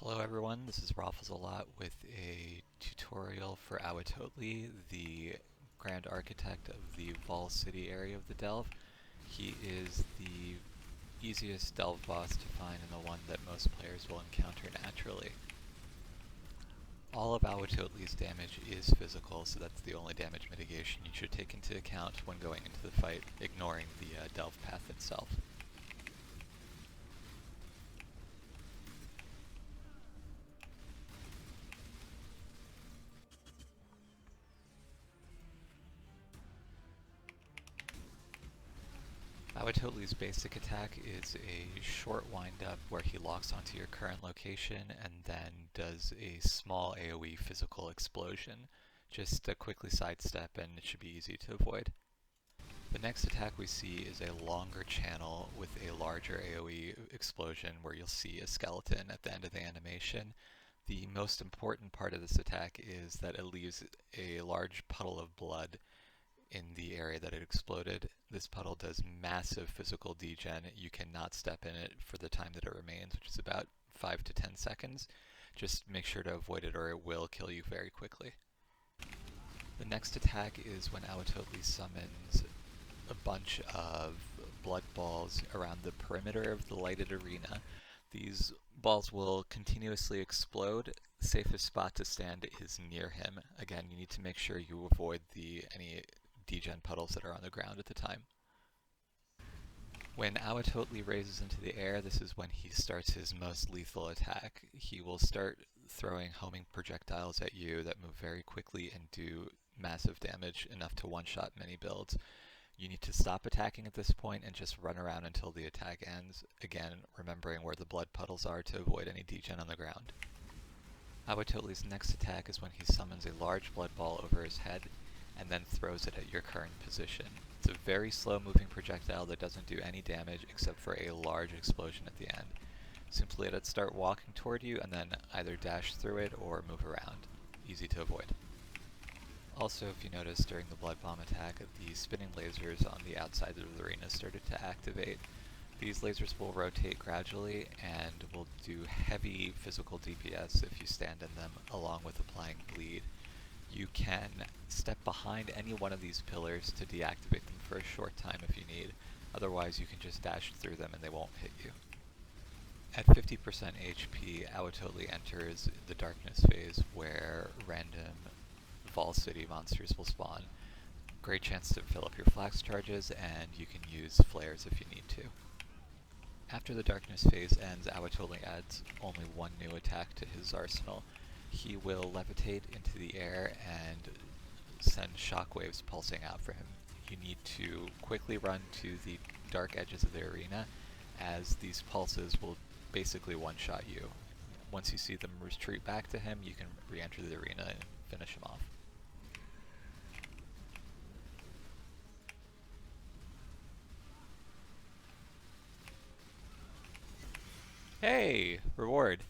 Hello everyone, this is Rafazelot with a tutorial for Awatotli, the Grand Architect of the Vol City area of the Delve. He is the easiest Delve boss to find and the one that most players will encounter naturally. All of Awatotli's damage is physical, so that's the only damage mitigation you should take into account when going into the fight, ignoring the Delve path itself. Awatotli's basic attack is a short wind-up where he locks onto your current location and then does a small AoE physical explosion. Just a quickly sidestep and it should be easy to avoid. The next attack we see is a longer channel with a larger AoE explosion where you'll see a skeleton at the end of the animation. The most important part of this attack is that it leaves a large puddle of blood in the area that it exploded. This puddle does massive physical degen. You cannot step in it for the time that it remains, which is about 5 to 10 seconds. Just make sure to avoid it or it will kill you very quickly. The next attack is when Awatotli summons a bunch of blood balls around the perimeter of the lighted arena. These balls will continuously explode. The safest spot to stand is near him. Again, you need to make sure you avoid any degen puddles that are on the ground at the time. When Awatotli raises into the air, this is when he starts his most lethal attack. He will start throwing homing projectiles at you that move very quickly and do massive damage, enough to one-shot many builds. You need to stop attacking at this point and just run around until the attack ends, again remembering where the blood puddles are to avoid any degen on the ground. Awatotli's next attack is when he summons a large blood ball over his head and then throws it at your current position. It's a very slow moving projectile that doesn't do any damage except for a large explosion at the end. Simply let it start walking toward you and then either dash through it or move around. Easy to avoid. Also, if you notice during the blood bomb attack, the spinning lasers on the outside of the arena started to activate. These lasers will rotate gradually and will do heavy physical DPS if you stand in them, along with applying bleed. You can step behind any one of these pillars to deactivate them for a short time if you need. Otherwise, you can just dash through them and they won't hit you. At 50% HP, Awatotli enters the darkness phase where random Vol City monsters will spawn. Great chance to fill up your flax charges, and you can use flares if you need to. After the darkness phase ends, Awatotli adds only one new attack to his arsenal. He will levitate into the air and send shockwaves pulsing out for him. You need to quickly run to the dark edges of the arena, as these pulses will basically one-shot you. Once you see them retreat back to him, you can re-enter the arena and finish him off. Hey! Reward!